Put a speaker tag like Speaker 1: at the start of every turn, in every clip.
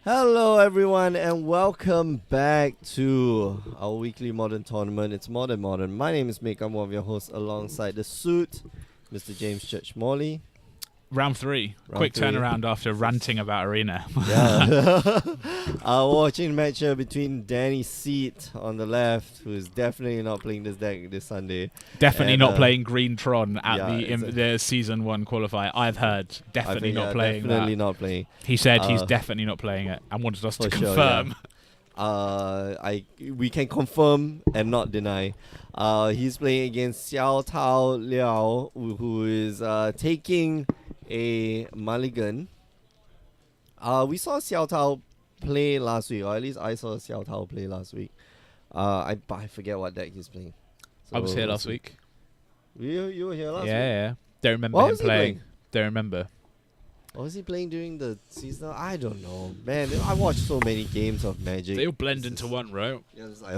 Speaker 1: Hello, everyone, and welcome back to our weekly modern tournament. It's More Than Modern. My name is Mick. I'm one of your hosts alongside the suit, Mr. James Church Morley.
Speaker 2: Round three. Quick turnaround after ranting about Arena.
Speaker 1: Yeah. Watching match here between Danny Seat on the left, who is definitely not playing this deck this Sunday.
Speaker 2: Definitely
Speaker 1: And,
Speaker 2: not playing Green Tron at
Speaker 1: yeah,
Speaker 2: the Season 1 qualifier. I've heard. Definitely not playing
Speaker 1: definitely
Speaker 2: that.
Speaker 1: not playing.
Speaker 2: He said he's definitely not playing it and wanted us to
Speaker 1: For sure,
Speaker 2: confirm.
Speaker 1: We can confirm and not deny. He's playing against Xiao Tao Liao, who is taking a mulligan. We saw Xiao Tao play last week, or at least I saw Xiao Tao play last week. I forget what deck he's playing.
Speaker 2: I was here last week.
Speaker 1: You were here last week?
Speaker 2: Yeah. Don't remember
Speaker 1: What
Speaker 2: him
Speaker 1: was he
Speaker 2: playing. Don't remember.
Speaker 1: What was he playing during the season? I don't know. Man, I watched so many games of Magic.
Speaker 2: They all blend into one, right?
Speaker 1: Yeah, it's like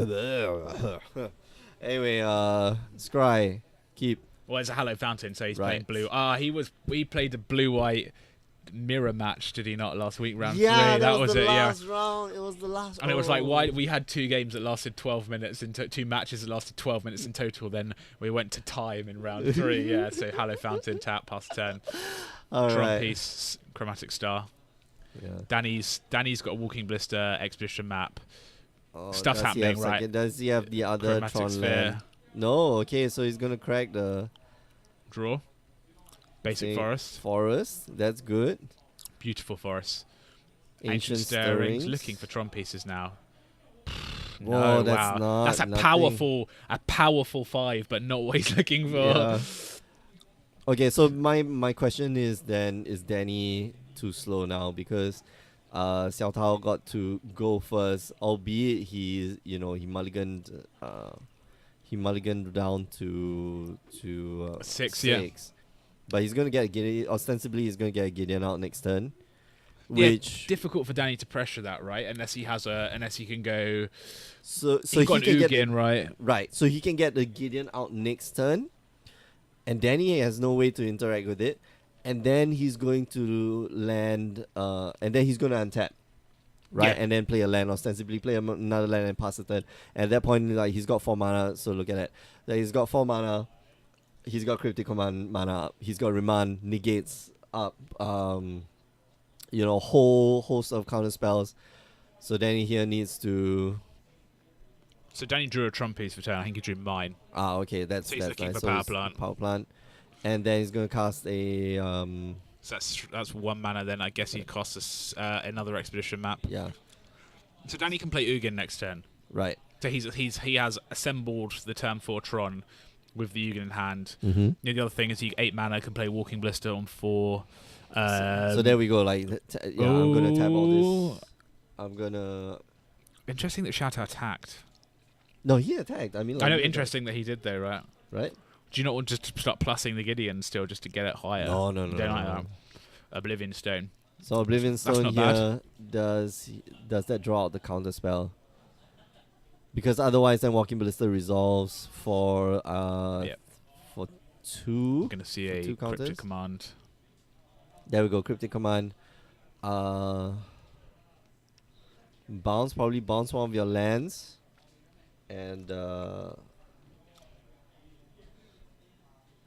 Speaker 1: anyway, Scry, keep.
Speaker 2: Well, it's a Halo Fountain, so he's
Speaker 1: Right.
Speaker 2: playing blue. We played the blue-white mirror match, did he not, last week, round
Speaker 1: Yeah,
Speaker 2: 3?
Speaker 1: that was the
Speaker 2: it,
Speaker 1: last round. It was the last.
Speaker 2: And it was like, why we had two games that lasted 12 minutes, and two matches that lasted 12 minutes in total. Then we went to time in round 3. Yeah, so Halo Fountain, tap, pass turn,
Speaker 1: All
Speaker 2: Tron
Speaker 1: right.
Speaker 2: piece, Chromatic Star.
Speaker 1: Yeah.
Speaker 2: Danny's got a Walking Blister expedition map.
Speaker 1: Oh,
Speaker 2: Stuff's
Speaker 1: does he have
Speaker 2: happening, right?
Speaker 1: Does he have the other
Speaker 2: Chromatic
Speaker 1: Tron
Speaker 2: Sphere.
Speaker 1: land? No. Okay, so he's gonna crack the
Speaker 2: Draw. Basic
Speaker 1: forest.
Speaker 2: forest.
Speaker 1: That's good.
Speaker 2: Beautiful forest.
Speaker 1: Ancient
Speaker 2: Stirrings.
Speaker 1: Stirrings.
Speaker 2: Looking for Tron pieces now.
Speaker 1: Whoa,
Speaker 2: No,
Speaker 1: that's
Speaker 2: wow.
Speaker 1: not.
Speaker 2: That's a powerful 5, but not what he's looking for.
Speaker 1: Yeah. Okay, so my question is then, is Danny too slow now? Because Xiao Tao got to go first, albeit he mulliganed down to
Speaker 2: 6, yeah.
Speaker 1: But he's gonna get Gideon. Ostensibly, he's gonna get Gideon out next turn,
Speaker 2: Yeah,
Speaker 1: which
Speaker 2: difficult for Danny to pressure that, right? Unless he can go.
Speaker 1: so
Speaker 2: He
Speaker 1: he
Speaker 2: got
Speaker 1: can
Speaker 2: an
Speaker 1: get
Speaker 2: Ugin, right?
Speaker 1: right. So he can get the Gideon out next turn, and Danny has no way to interact with it, and then he's going to land, and then he's going to untap, right,
Speaker 2: Yeah.
Speaker 1: and then play a land, ostensibly play another land and pass the turn. At that point, like, he's got 4 mana, so look at that. Like, he's got 4 mana. He's got Cryptic Command mana up. He's got Remand, negates up. Whole host of counter spells. So Danny here needs to.
Speaker 2: So Danny drew a Tron piece for turn. I think he drew mine.
Speaker 1: Okay, that's
Speaker 2: So he's looking
Speaker 1: nice.
Speaker 2: for power plant.
Speaker 1: Power plant, and then he's gonna cast a
Speaker 2: So that's 1 mana. Then I guess he costs us another expedition map.
Speaker 1: yeah,
Speaker 2: So Danny can play Ugin next turn.
Speaker 1: right.
Speaker 2: So he has assembled the turn 4 Tron with the Ugin in hand.
Speaker 1: Mm-hmm.
Speaker 2: The other thing is he 8 mana can play Walking Blister on 4.
Speaker 1: So there we go. Like, I'm gonna tap all this. I'm gonna.
Speaker 2: Interesting that Shatter attacked.
Speaker 1: No, he attacked. I mean, like,
Speaker 2: I know.
Speaker 1: he
Speaker 2: Interesting that he did though, right?
Speaker 1: attacked, right?
Speaker 2: Do you not want just to start plussing the Gideon still just to get it higher?
Speaker 1: No.
Speaker 2: You don't like that? Oblivion Stone.
Speaker 1: So Oblivion Stone
Speaker 2: not
Speaker 1: here does that draw out the counter spell? Because otherwise, then Walking Ballista resolves for
Speaker 2: Yep.
Speaker 1: for 2.
Speaker 2: I'm gonna see a
Speaker 1: 2 counters?
Speaker 2: Cryptic Command.
Speaker 1: There we go. Cryptic Command. Probably bounce one of your lands, and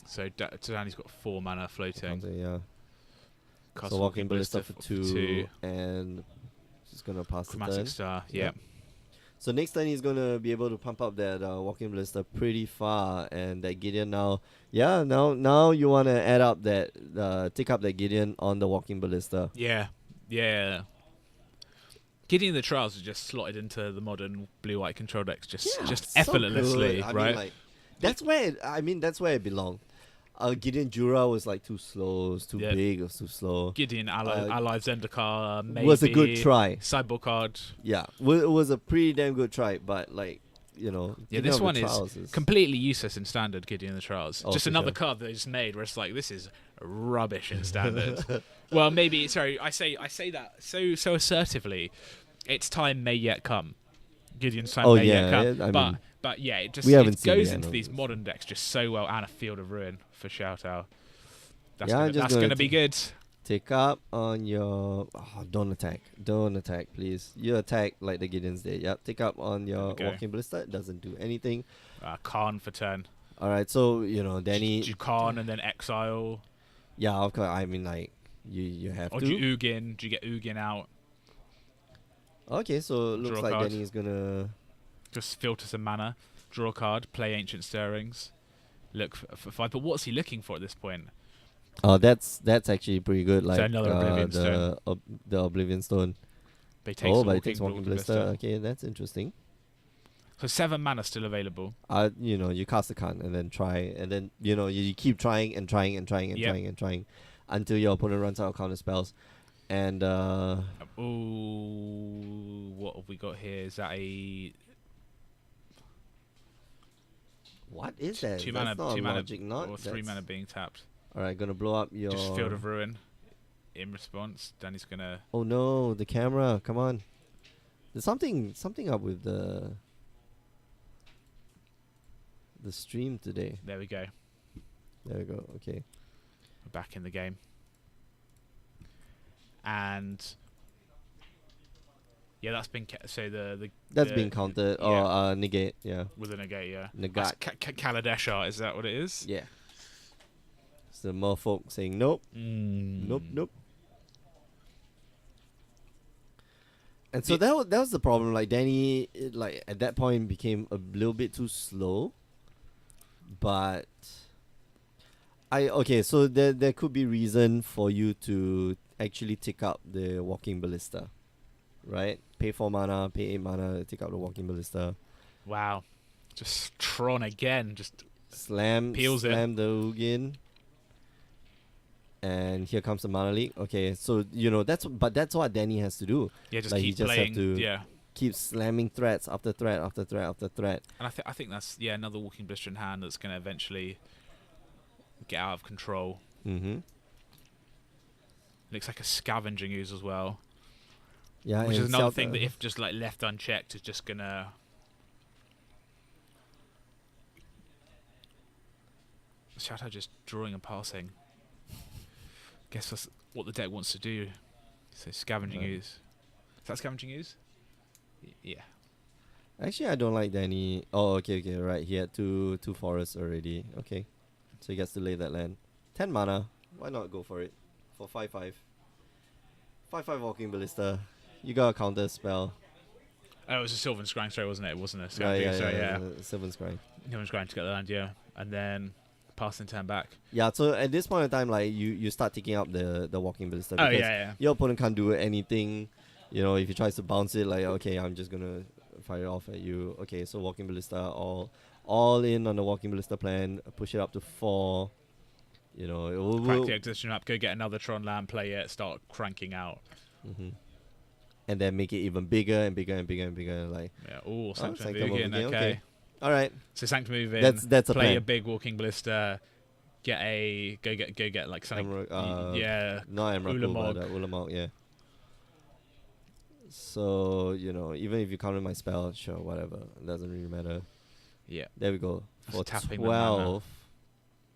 Speaker 2: So Danny's got 4 mana floating.
Speaker 1: counter, yeah.
Speaker 2: Cast
Speaker 1: So Walking Ballista
Speaker 2: for
Speaker 1: for 2, and just gonna pass the
Speaker 2: Chromatic
Speaker 1: turn.
Speaker 2: Star.
Speaker 1: Yeah.
Speaker 2: Yeah.
Speaker 1: So next turn he's gonna be able to pump up that Walking Ballista pretty far, and that Gideon now, now you wanna add up that take up that Gideon on the Walking Ballista.
Speaker 2: Yeah. Yeah. Gideon the Trials is just slotted into the modern blue-white control decks just
Speaker 1: so
Speaker 2: effortlessly,
Speaker 1: good. I
Speaker 2: right?
Speaker 1: mean, like, that's where it belonged. Gideon Jura was like too slow, it was too
Speaker 2: Yeah.
Speaker 1: big, it was too slow.
Speaker 2: Gideon Allied Zendikar, maybe
Speaker 1: Was a good try.
Speaker 2: Sideboard card.
Speaker 1: Yeah, it was a pretty damn good try, but like,
Speaker 2: Yeah,
Speaker 1: Gideon
Speaker 2: this
Speaker 1: of the
Speaker 2: one
Speaker 1: Trials
Speaker 2: is completely useless in standard. Gideon the Trials,
Speaker 1: Oh,
Speaker 2: just
Speaker 1: for
Speaker 2: another
Speaker 1: sure.
Speaker 2: card they just made where it's like this is rubbish in standard. Well, maybe sorry, I say that so assertively. Its time may yet come. Gideon's time may yet come. But yeah, it just
Speaker 1: we haven't
Speaker 2: it
Speaker 1: seen
Speaker 2: goes
Speaker 1: the
Speaker 2: into
Speaker 1: end
Speaker 2: these
Speaker 1: of it.
Speaker 2: modern decks just so well, and a Field of Ruin for Shout Out. That's
Speaker 1: Yeah, I'm
Speaker 2: gonna,
Speaker 1: just
Speaker 2: that's
Speaker 1: gonna
Speaker 2: gonna be good.
Speaker 1: Take up on your. Oh, don't attack. Don't attack, please. You attack like the Gideons did. Yep. Take up on your Walking Ballista. It doesn't do anything.
Speaker 2: Khan for turn.
Speaker 1: Alright, so, Danny.
Speaker 2: Do you Khan and then exile?
Speaker 1: Yeah, of course. I mean, like, you have
Speaker 2: or
Speaker 1: to.
Speaker 2: Or do you Ugin? Do you get Ugin out?
Speaker 1: Okay, so it looks like
Speaker 2: card.
Speaker 1: Danny is gonna.
Speaker 2: Just filter some mana. Draw a card. Play Ancient Stirrings. Look for 5. But what's he looking for at this point?
Speaker 1: Oh, that's actually pretty good. Like
Speaker 2: another Oblivion Stone.
Speaker 1: The Oblivion Stone.
Speaker 2: But he takes
Speaker 1: but it takes Walking Ballista. Okay, that's interesting.
Speaker 2: So 7 mana still available.
Speaker 1: You cast a card and then try, and then you keep trying and trying and trying and trying and trying until your opponent runs out of counter spells. And
Speaker 2: what have we got here? Is that a
Speaker 1: what is that?
Speaker 2: 2
Speaker 1: That's
Speaker 2: mana,
Speaker 1: not
Speaker 2: 2 mana,
Speaker 1: logic, not
Speaker 2: or 3 mana being tapped.
Speaker 1: All right, gonna blow up your
Speaker 2: just Field of Ruin. In response, Danny's gonna.
Speaker 1: Oh no, the camera! Come on, there's something up with the stream today.
Speaker 2: There we go.
Speaker 1: There we go. Okay,
Speaker 2: we're back in the game, and yeah, that's been
Speaker 1: that's been countered or negate. Yeah,
Speaker 2: with a negate. Yeah,
Speaker 1: negate.
Speaker 2: Kaladeshar, is that what it is?
Speaker 1: Yeah. So more folk saying nope, nope. And so that was the problem. Like Danny, at that point became a little bit too slow. But so there could be reason for you to actually take up the Walking Ballista, right? Pay 4 mana, pay 8 mana, take up the Walking Ballista.
Speaker 2: Wow, just Tron again, just
Speaker 1: slam the Ugin. And here comes the Mana Leak. Okay, so that's what Danny has to do.
Speaker 2: Yeah, just
Speaker 1: like,
Speaker 2: keep
Speaker 1: he just
Speaker 2: playing.
Speaker 1: Have to keep slamming threats after threat after threat after threat.
Speaker 2: And I think that's another Walking Ballista in hand that's going to eventually get out of control.
Speaker 1: Mm-hmm.
Speaker 2: Looks like a Scavenging Ooze as well.
Speaker 1: Yeah,
Speaker 2: which is another thing that if just like left unchecked is just gonna. Xiaotao just drawing and passing. Guess that's what the deck wants to do. So Scavenging Ooze. Is that Scavenging Ooze? Yeah.
Speaker 1: Actually, I don't like Danny. Oh, okay, right. He had two forests already. Okay, so he gets to lay that land. 10 mana. Why not go for it? For 5/5. 5/5 Walking Ballista. You got a counter spell.
Speaker 2: Oh, it was a Sylvan Scrying, sorry, wasn't it? It wasn't a
Speaker 1: Scrying.
Speaker 2: Yeah.
Speaker 1: Sylvan Scrying.
Speaker 2: Sylvan Scrying to get the land, yeah. And then passing turn back.
Speaker 1: Yeah, so at this point in time, like you start taking up the Walking Ballista.
Speaker 2: Oh, yeah.
Speaker 1: Your opponent can't do anything. If he tries to bounce it, like, okay, I'm just gonna fire it off at you. Okay, so Walking Ballista, all in on the Walking Ballista plan. Push it up to 4.
Speaker 2: Crack the existing map. Go get another Tron land. Play it. Start cranking out.
Speaker 1: Mm-hmm. And then make it even bigger and bigger and bigger and bigger. Like
Speaker 2: Sanctum of Ugin. Okay.
Speaker 1: All right.
Speaker 2: So Sanctum of Ugin.
Speaker 1: That's a
Speaker 2: play
Speaker 1: plan.
Speaker 2: a big Walking Ballista. Go get like something.
Speaker 1: Not Emrakul,
Speaker 2: Ulamog.
Speaker 1: but Ulamog, yeah. So even if you counter my spell, sure, whatever, it doesn't really matter.
Speaker 2: Yeah.
Speaker 1: There we go. For
Speaker 2: tapping
Speaker 1: 12,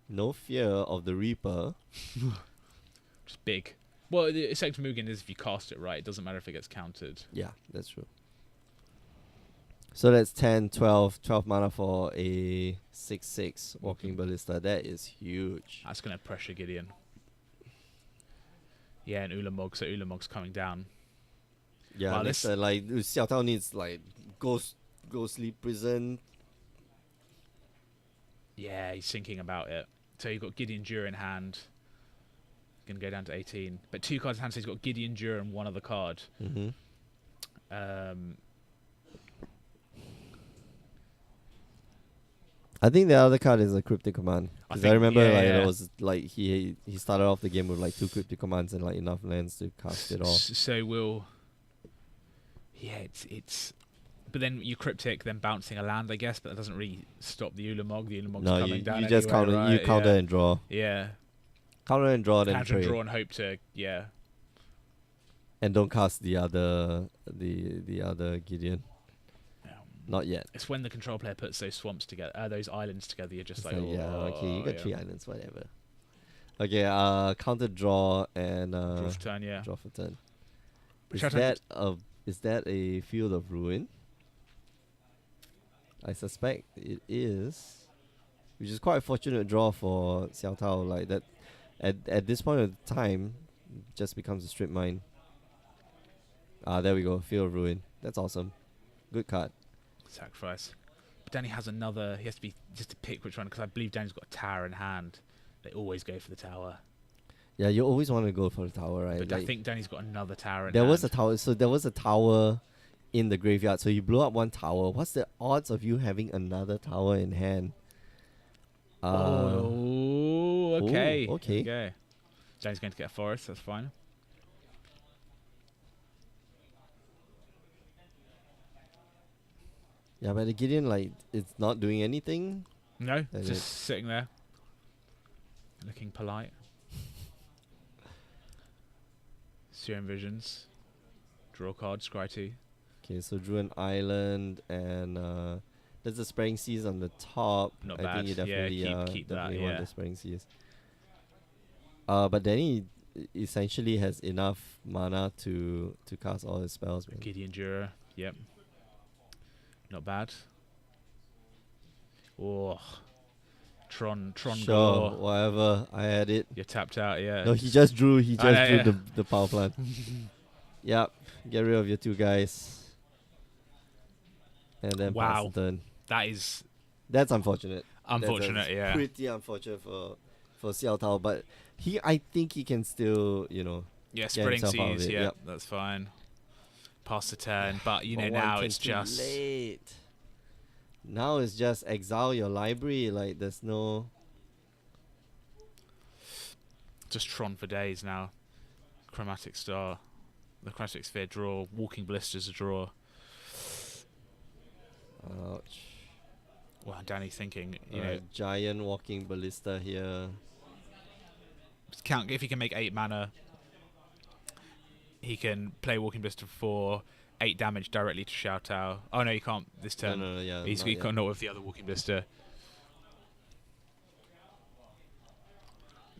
Speaker 1: no fear of the Reaper.
Speaker 2: Just big. Well, the Sanctum of Ugin is if you cast it right, it doesn't matter if it gets countered.
Speaker 1: Yeah, that's true. So that's 10, 12 mana for a 6/6 Walking Ballista. That is huge.
Speaker 2: That's going to pressure Gideon. Yeah, and Ulamog, so Ulamog's coming down.
Speaker 1: Yeah,
Speaker 2: wow,
Speaker 1: Xiaotao needs Ghostly Prison.
Speaker 2: Yeah, he's thinking about it. So you've got Gideon Dura in hand. Going to go down to 18. But 2 cards in hand, so he's got Gideon Dura and 1 other card.
Speaker 1: Mm-hmm. I think the other card is a Cryptic Command. Because I remember it was like he started off the game with like 2 Cryptic Commands and like enough lands to cast it all.
Speaker 2: So we'll... Yeah, it's... But then you Cryptic, then bouncing a land, I guess, but that doesn't really stop the Ulamog. The Ulamog's coming down.
Speaker 1: You just counter,
Speaker 2: right?
Speaker 1: You counter and draw.
Speaker 2: Yeah.
Speaker 1: Counter and draw, then
Speaker 2: counter and draw and hope to,
Speaker 1: And don't cast the other Gideon. Not yet.
Speaker 2: It's when the control player puts those swamps together, those islands together. You're just
Speaker 1: you got 3 islands, whatever. Okay, counter draw and
Speaker 2: Draw for turn, yeah.
Speaker 1: draw for turn.
Speaker 2: Which
Speaker 1: Is that a Field of Ruin? I suspect it is, which is quite a fortunate draw for Xiao Tao. Like that, at this point of time, just becomes a strip mine. There we go, Field of Ruin. That's awesome. Good card.
Speaker 2: Sacrifice. But Danny has another. He has to be just to pick which one, because I believe Danny's got a tower in hand. They always go for the tower.
Speaker 1: Yeah, you always want to go for the tower, right?
Speaker 2: But I think Danny's got another tower in
Speaker 1: there
Speaker 2: hand.
Speaker 1: was a tower. So there was a tower in the graveyard. So you blew up one tower. What's the odds of you having another tower in hand?
Speaker 2: Oh, okay.
Speaker 1: Ooh, okay.
Speaker 2: Okay. Danny's going to get a forest. That's fine.
Speaker 1: Yeah, but the Gideon, like, it's not doing anything.
Speaker 2: No, just sitting there, looking polite. Serum Visions. Draw card, scry 2.
Speaker 1: Okay, so drew an island and there's a Spreading Seas on the top.
Speaker 2: Not
Speaker 1: I
Speaker 2: bad.
Speaker 1: think you definitely,
Speaker 2: Yeah, keep that,
Speaker 1: definitely want
Speaker 2: yeah.
Speaker 1: the Spreading Seas. But then he essentially has enough mana to cast all his spells. Man.
Speaker 2: Gideon Jura. Yep. Not bad. Oh. Tron
Speaker 1: Sure,
Speaker 2: Gore.
Speaker 1: whatever. I had it.
Speaker 2: You're tapped out, yeah.
Speaker 1: No, he just drew. He just
Speaker 2: know,
Speaker 1: drew
Speaker 2: yeah.
Speaker 1: the power plant. Yep. Get rid of your 2 guys. And then pass the turn.
Speaker 2: That is
Speaker 1: That's unfortunate.
Speaker 2: unfortunate,
Speaker 1: That's
Speaker 2: yeah.
Speaker 1: pretty unfortunate for Xiao Tao, but I think he can still,
Speaker 2: Yeah,
Speaker 1: get
Speaker 2: Spreading
Speaker 1: himself out of
Speaker 2: Seas,
Speaker 1: it,
Speaker 2: yeah,
Speaker 1: yep.
Speaker 2: that's fine. Pass the turn, but you know
Speaker 1: But
Speaker 2: now
Speaker 1: one
Speaker 2: it's
Speaker 1: turn too
Speaker 2: just
Speaker 1: late. Now it's just exile your library. Like there's no.
Speaker 2: just Tron for days now. Chromatic Star, the Chromatic Sphere draw, Walking Blisters a draw.
Speaker 1: Ouch.
Speaker 2: Well, Danny's thinking, you know,
Speaker 1: Giant Walking Ballista here.
Speaker 2: count if he can make 8 mana, he can play Walking Blister for 8 damage directly to Xiao Tao. Oh no, he can't this turn.
Speaker 1: No, yeah.
Speaker 2: He can't not with the other Walking Blister.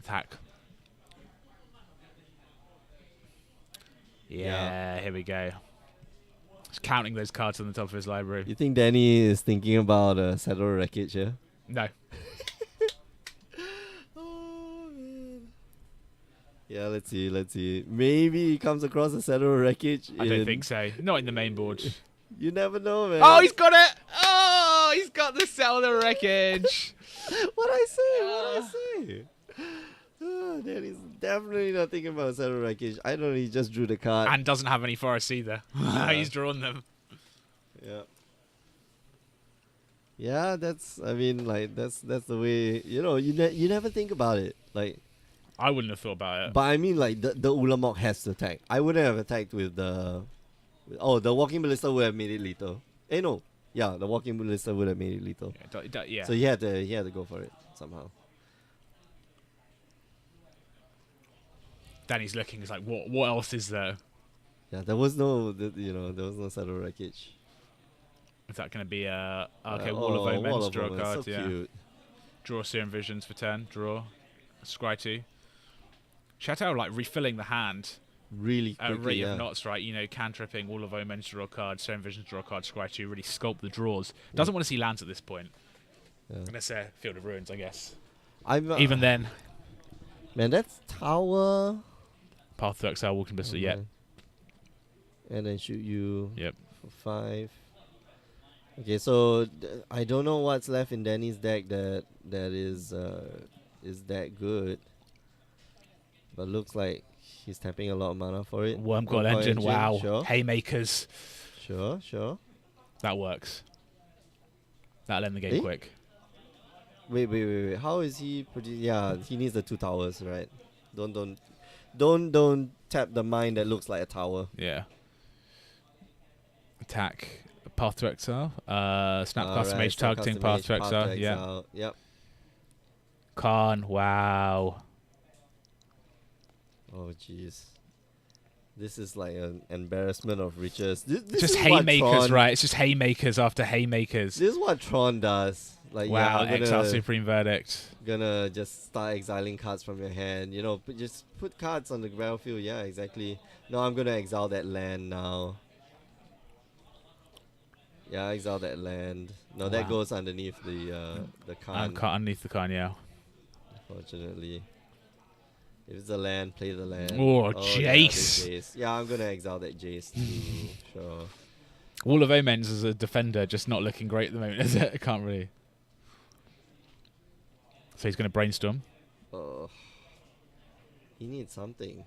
Speaker 2: Attack. Yeah, here we go. Just counting those cards on the top of his library.
Speaker 1: You think Danny is thinking about Saddle Wreckage here?
Speaker 2: No.
Speaker 1: Oh man. Yeah, let's see. Maybe he comes across a Saddle Wreckage.
Speaker 2: I don't think so. Not in the main board.
Speaker 1: You never know, man.
Speaker 2: Oh, he's got it! Oh, he's got the Zelda Wreckage.
Speaker 1: What'd I say? Danny's definitely not thinking about Saddle Wreckage. I don't know, he just drew the card.
Speaker 2: And doesn't have any forests either. He's drawn them.
Speaker 1: Yeah. Yeah, that's the way, you never think about it. Like,
Speaker 2: I wouldn't have thought about it.
Speaker 1: but I mean, like, the Ulamog has to attack. I wouldn't have attacked with the Walking Ballista would have made it lethal. No. Yeah, the Walking Ballista would have made it lethal.
Speaker 2: Yeah.
Speaker 1: So he had to go for it somehow.
Speaker 2: Danny's looking. He's like, what else is there?
Speaker 1: Yeah, there was no Saddle Wreckage.
Speaker 2: Is that going to be Wall of Omens? Draw a card.
Speaker 1: So
Speaker 2: yeah.
Speaker 1: cute.
Speaker 2: Draw Serum Visions for 10. Draw. Scry 2. Chateau like refilling the hand
Speaker 1: Really
Speaker 2: at
Speaker 1: quickly,
Speaker 2: rate
Speaker 1: yeah.
Speaker 2: of knots, right? Cantripping, Wall of Omens, draw a card, Serum Visions, draw a card, Scry 2, really sculpt the draws. Doesn't want to see lands at this point.
Speaker 1: Yeah.
Speaker 2: Unless they're Field of Ruins, I guess.
Speaker 1: Even
Speaker 2: then,
Speaker 1: man, that's tower.
Speaker 2: Path to Exile, Walking Blister, yeah.
Speaker 1: And then shoot you.
Speaker 2: Yep.
Speaker 1: For 5. Okay, so I don't know what's left in Danny's deck that is that good. But looks like he's tapping a lot of mana for it.
Speaker 2: Wormcoil Engine, wow.
Speaker 1: Sure.
Speaker 2: Haymakers.
Speaker 1: Sure.
Speaker 2: That works. That'll end the game quick.
Speaker 1: Wait. How is he Yeah, he needs the 2 towers, right? Don't tap the mine that looks like a tower.
Speaker 2: Yeah. Attack. Path to Exile. Snapcaster Mage targeting Path to Exile. Yeah.
Speaker 1: Yep.
Speaker 2: Khan, wow.
Speaker 1: Oh jeez. This is like an embarrassment of riches. This
Speaker 2: Just
Speaker 1: is what
Speaker 2: haymakers,
Speaker 1: Tron,
Speaker 2: right? It's just haymakers after haymakers.
Speaker 1: This is what Tron does. Like,
Speaker 2: wow,
Speaker 1: yeah,
Speaker 2: Exile Supreme Verdict.
Speaker 1: Gonna just start exiling cards from your hand. You know, just put cards on the battlefield. Yeah, exactly. No, I'm gonna exile that land now. Yeah, exile that land. No, that
Speaker 2: Wow.
Speaker 1: goes underneath the Khan.
Speaker 2: Underneath the Khan, yeah.
Speaker 1: Unfortunately. If it's a land, play the land.
Speaker 2: Oh,
Speaker 1: Yeah,
Speaker 2: Jace.
Speaker 1: Jace. Yeah, I'm gonna exile that Jace too. Sure.
Speaker 2: Wall of Omens as a defender just not looking great at the moment, is it? I can't really. So he's going to brainstorm.
Speaker 1: He needs something.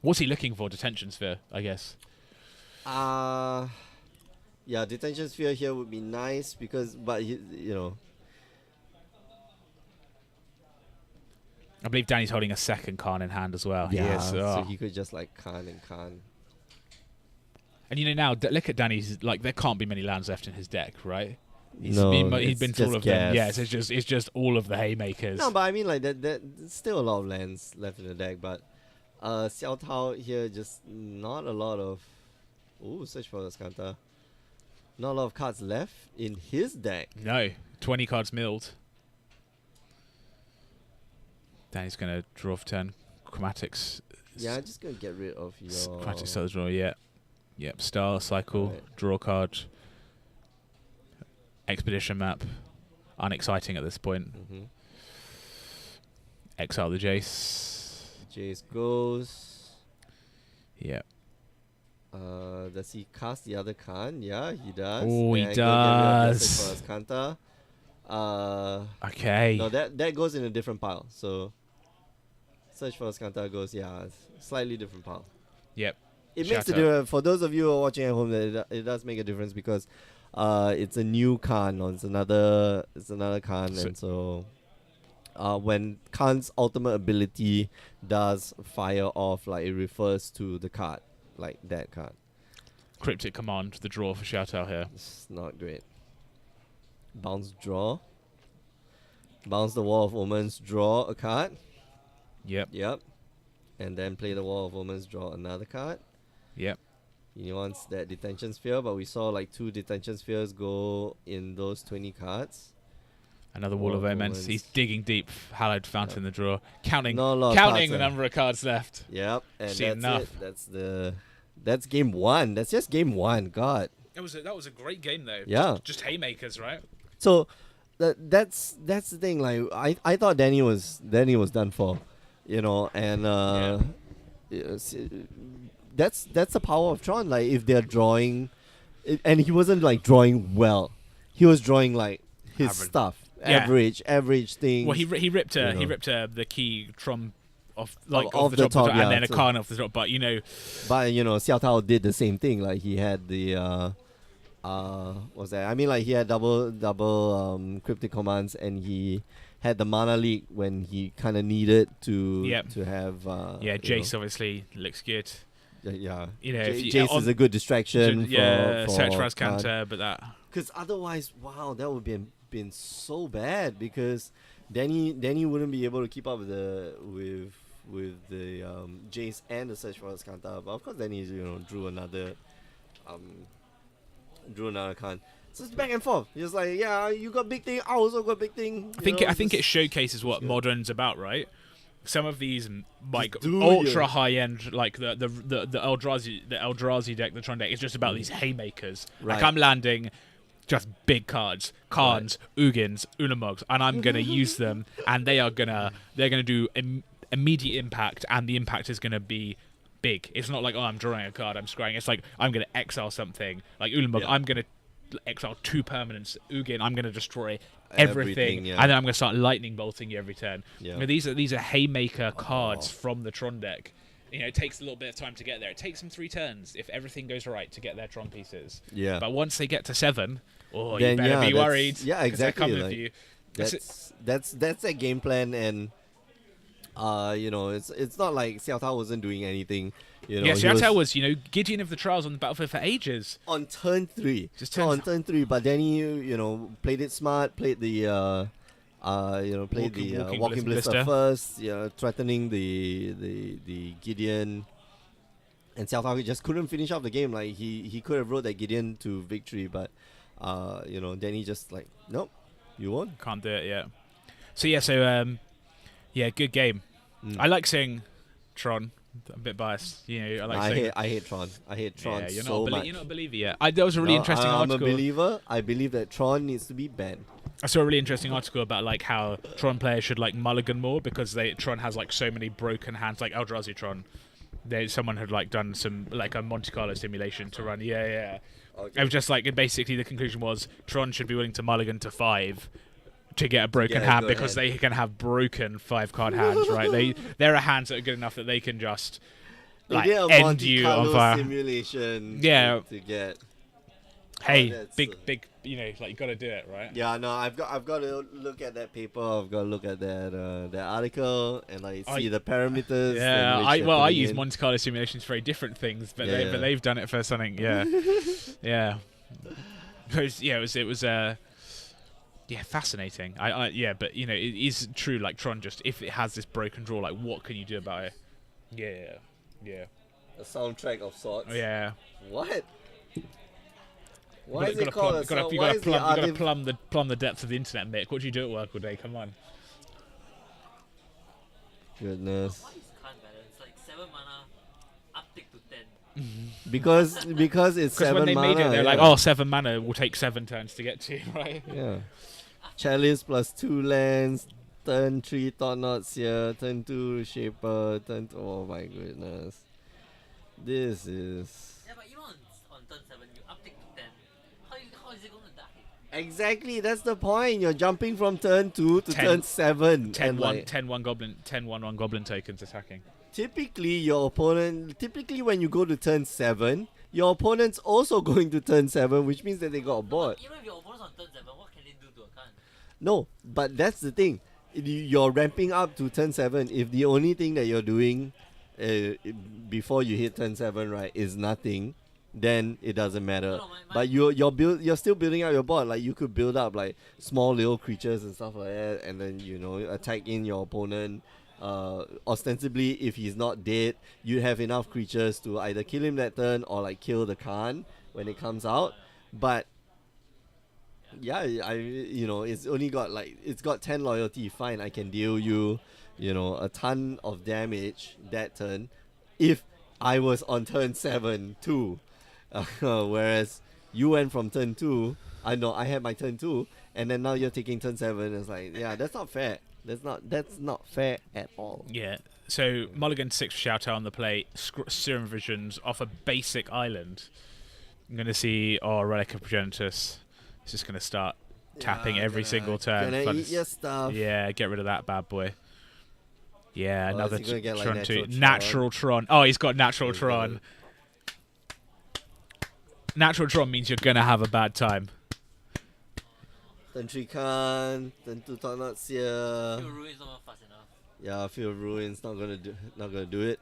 Speaker 2: What's he looking for? Detention Sphere, I guess.
Speaker 1: Yeah, Detention Sphere here would be nice because, but you know.
Speaker 2: I believe Danny's holding a second Khan in hand as well.
Speaker 1: Yeah,
Speaker 2: He is.
Speaker 1: so he could just like Khan and Khan.
Speaker 2: And you know now, look at Danny's. Like there can't be many lands left in his deck, right? He's
Speaker 1: it's
Speaker 2: been through all of them.
Speaker 1: gas.
Speaker 2: Yeah, it's just all of the haymakers.
Speaker 1: No, but I mean like that. There's still a lot of lands left in the deck, but Xiao Tao here just not a lot of. Ooh, search for the Skanta. Not a lot of cards left in his deck.
Speaker 2: No, 20 cards milled. Danny's gonna draw for turn. Chromatics.
Speaker 1: Yeah, I'm just gonna get rid of your.
Speaker 2: Chromatics start the draw. Yeah. Yep. Star cycle.
Speaker 1: Right.
Speaker 2: Draw card. Expedition map. Unexciting at this point. Exile the Jace.
Speaker 1: Jace goes.
Speaker 2: Yeah.
Speaker 1: Does he cast the other Khan? Yeah, he does.
Speaker 2: Oh, he
Speaker 1: And
Speaker 2: does.
Speaker 1: For Skanta.
Speaker 2: Okay.
Speaker 1: No, that goes in a different pile. So search for Skanta goes, slightly different pile.
Speaker 2: Yep.
Speaker 1: It makes a difference for those of you who are watching at home. That it does make a difference because it's a new Khan or it's another Khan, and so when Khan's ultimate ability does fire off, like it refers to the card, like that card.
Speaker 2: Cryptic Command, the draw for Xiao Tao here.
Speaker 1: It's not great. Bounce draw. Bounce the Wall of Omens, draw a card.
Speaker 2: Yep.
Speaker 1: And then play the Wall of Omens, draw another card.
Speaker 2: Yep.
Speaker 1: He wants that Detention Sphere, but we saw like 2 Detention Spheres go in those 20 cards.
Speaker 2: Another Wall of Omens. He's digging deep. Hallowed Fountain in the draw. Counting the number of cards left.
Speaker 1: Yep. And
Speaker 2: See
Speaker 1: that's
Speaker 2: enough.
Speaker 1: it. That's game 1. That's just game 1. God.
Speaker 2: That was a great game though.
Speaker 1: Yeah.
Speaker 2: Just haymakers, right?
Speaker 1: So that's the thing. Like I thought Danny was done for, you know, and that's the power of Tron. Like if they're drawing, and he wasn't like drawing well. He was drawing like his stuff, average thing.
Speaker 2: Well, he ripped the key Tron off
Speaker 1: off the top,
Speaker 2: and then a Khan off the top. But
Speaker 1: Xiao Tao did the same thing. Like he had the what's that? I mean, like he had double cryptic commands, and he had the mana leak when he kind of needed to have.
Speaker 2: Jace obviously looks good.
Speaker 1: Yeah,
Speaker 2: Jace
Speaker 1: is a good distraction. For
Speaker 2: search for Azcanta, but that
Speaker 1: because otherwise, wow, that would been so bad because Danny wouldn't be able to keep up with the Jace and the search for Azcanta. But of course, Danny drew another Khan. So it's back and forth. He was like, yeah, you got big thing, I also got big thing.
Speaker 2: I think it showcases what Modern's about, right? Some of these like ultra high end, like the Eldrazi deck, the Tron deck, is just about these haymakers.
Speaker 1: Right.
Speaker 2: Like I'm landing just big cards, Khans, Ugins, Unamogs, and I'm gonna use them, and they're gonna do immediate impact, and the impact is gonna be big. It's not like, oh, I'm drawing a card, I'm scrying. It's like I'm gonna exile something. Like Ulamog, I'm gonna exile 2 permanents. Ugin, I'm gonna destroy everything, and then I'm gonna start lightning bolting you every turn. These are haymaker cards from the Tron deck. It takes a little bit of time to get there. It takes them 3 turns if everything goes right to get their Tron pieces.
Speaker 1: Yeah.
Speaker 2: But once they get to 7, then, you better be worried.
Speaker 1: Yeah, exactly.
Speaker 2: They're coming for you.
Speaker 1: That's a game plan, and it's not like Xiao Tao wasn't doing anything.
Speaker 2: Xiao Tao was Gideon of the Trials on the battlefield for ages.
Speaker 1: On turn 3. On turn 3, but then he played it smart, played the Walking Blister first, threatening the Gideon. And Xiao Tao just couldn't finish off the game. Like he could have rode that Gideon to victory, but Danny just like, nope, You won.
Speaker 2: Can't do it yet. So yeah, good game. I like seeing Tron. I'm a bit biased,
Speaker 1: I hate Tron. I hate Tron
Speaker 2: yeah,
Speaker 1: so much.
Speaker 2: You're not a believer yet. There was a really interesting article.
Speaker 1: I'm a believer. I believe that Tron needs to be banned.
Speaker 2: I saw a really interesting article about like how Tron players should like mulligan more because Tron has like so many broken hands, like Eldrazi Tron. Someone had like done some like a Monte Carlo simulation to run. Yeah. Okay. It was just like basically the conclusion was Tron should be willing to mulligan to 5 to get a broken hand because they can have broken 5-card hands, right? There are hands that are good enough that they can just like end you on fire.
Speaker 1: Simulation.
Speaker 2: Yeah.
Speaker 1: To get.
Speaker 2: Hey, big, like you got to do it, right?
Speaker 1: Yeah, no, I've got to look at that paper. I've got to look at that article and like see the parameters.
Speaker 2: Yeah, I use Monte Carlo simulations for very different things, but they've done it for something. Yeah, yeah. Because it was fascinating. But it is true. Like Tron, just if it has this broken draw, like what can you do about it? Yeah.
Speaker 1: A soundtrack of sorts.
Speaker 2: Yeah.
Speaker 1: What?
Speaker 2: Why is it called a sound? You got to plumb the depths of the internet, Mick. What do you do at work all day? Come on.
Speaker 1: Goodness.
Speaker 3: Why is card balance like 7 mana, uptick to 10?
Speaker 1: Because it's 7 mana.
Speaker 2: Because when they made it, they're like, 7 mana will take 7 turns to get to, right?
Speaker 1: Yeah. Chalice plus 2 lands, turn 3 Thought-Knots here, turn 2 Shaper, oh my goodness. This is...
Speaker 3: Yeah, but on turn 7, you uptick to 10. How is it going to die?
Speaker 1: Exactly, that's the point. You're jumping from turn 2 to turn 7.
Speaker 2: 10-1 goblin tokens attacking.
Speaker 1: Typically, when you go to turn 7, your opponent's also going to turn 7, which means that they got a board.
Speaker 3: Even if your opponent's on turn 7, what can they do to a card?
Speaker 1: No, but that's the thing. You're ramping up to turn 7. If the only thing that you're doing before you hit turn 7, right, is nothing, then it doesn't matter. But you're still building up your board. Like you could build up like small little creatures and stuff like that, and then attack in your opponent. Ostensibly, if he's not dead, you have enough creatures to either kill him that turn or like kill the Khan when it comes out. But yeah, it's only got it's got 10 loyalty. Fine, I can deal you a ton of damage that turn if I was on turn 7 too. Whereas you went from turn 2, I had my turn 2, and then now you're taking turn 7. It's like, yeah, that's not fair. That's not fair at all.
Speaker 2: Yeah. So Mulligan 6 Shout Out on the play, Serum Visions off a basic island. I'm going to see Relic of Progenitus. It's just going to start tapping every single turn.
Speaker 1: Gonna eat your stuff.
Speaker 2: Yeah, get rid of that bad boy. Yeah, another
Speaker 1: Tron 2.
Speaker 2: Natural Tron. Oh, he's got Natural Tron. Natural Tron means you're going to have a bad time.
Speaker 1: Turn 3 Khan, turn 2 Thought-Knots here.
Speaker 3: Field Ruin's not fast enough.
Speaker 1: Yeah, Field Ruin's not gonna do it.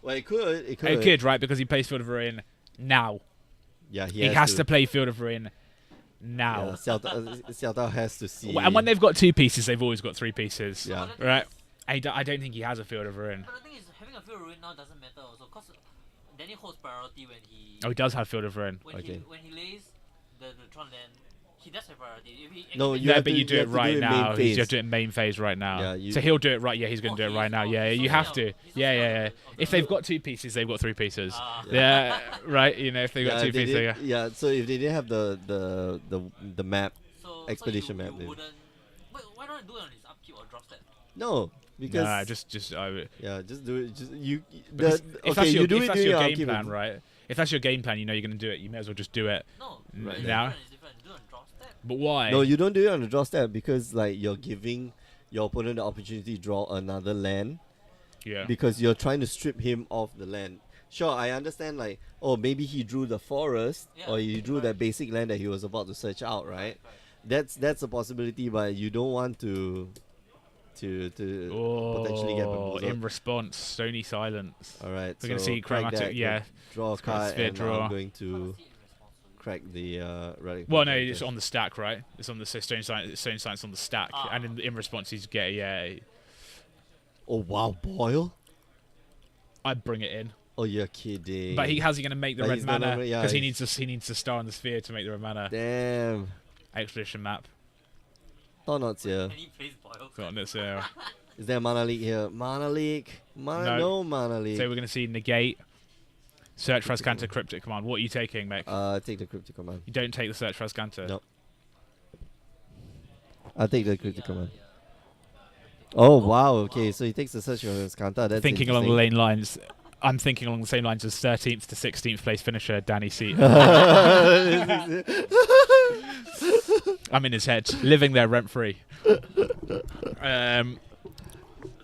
Speaker 1: Well, it could.
Speaker 2: It could, right? Because he plays Field of Ruin now.
Speaker 1: Yeah,
Speaker 2: he has to play Field of Ruin now.
Speaker 1: Yeah, Xiao Tao has to see.
Speaker 2: And when they've got 2 pieces, they've always got 3 pieces.
Speaker 1: Yeah.
Speaker 2: Right? I don't think he has a Field of Ruin.
Speaker 3: But the thing is, having a Field of Ruin now doesn't matter also, because Danny holds priority when he...
Speaker 2: Oh, he does have Field of Ruin.
Speaker 3: When he lays the Tron land, he does have priority.
Speaker 2: But you do it right now. You have to do it in main phase right now.
Speaker 1: Yeah,
Speaker 2: so he'll do it right. Yeah, he's going to do it right now. Yeah, you have to. Yeah. If they've got 2 pieces, they've got 3 pieces. Yeah, right. If they've got 2 pieces.
Speaker 1: Yeah. So if they didn't have the map, expedition map, then.
Speaker 3: But why not do it on his upkeep or drop step?
Speaker 1: No, because
Speaker 2: just
Speaker 1: just do it. Just you.
Speaker 2: If that's your game plan, right? If that's your game plan, you're going to do it. You may as well just do it.
Speaker 3: No,
Speaker 2: now. But why?
Speaker 1: No, you don't do it on the draw step because you're giving your opponent the opportunity to draw another land.
Speaker 2: Yeah. Because
Speaker 1: you're trying to strip him of the land. Sure, I understand maybe he drew the forest or he drew that basic land that he was about to search out, right? That's a possibility, but you don't want to potentially get bamboozled.
Speaker 2: In response, Stony Silence.
Speaker 1: Alright,
Speaker 2: we're going to see Chromatic,
Speaker 1: draw a card and
Speaker 2: draw.
Speaker 1: I'm going to crack the relic.
Speaker 2: Well, no, it's on the stack, right? It's on the Stone Science on the stack, and in response, he's getting
Speaker 1: Oh wow, Boil!
Speaker 2: I'd bring it in.
Speaker 1: Oh, you're kidding!
Speaker 2: But how's he going to make the red mana? Because he needs the star on the sphere to make the red mana.
Speaker 1: Damn.
Speaker 2: Expedition map.
Speaker 1: Thought not here.
Speaker 3: And he plays Boyle.
Speaker 2: Thought it's,
Speaker 1: Is there a mana leak here? Mana leak? No mana leak.
Speaker 2: so we're going to see negate, search Frascanta, cryptic command. What are you taking, Mick?
Speaker 1: Take the cryptic command.
Speaker 2: You don't take the search Frascanta.
Speaker 1: No. I'll take the cryptic command. Oh wow, okay, so he takes the search of Skanta. That's
Speaker 2: Thinking along the
Speaker 1: interesting.
Speaker 2: lane lines, I'm thinking along the same lines as 13th to 16th place finisher Danny Seat. I'm in his head, living there rent free.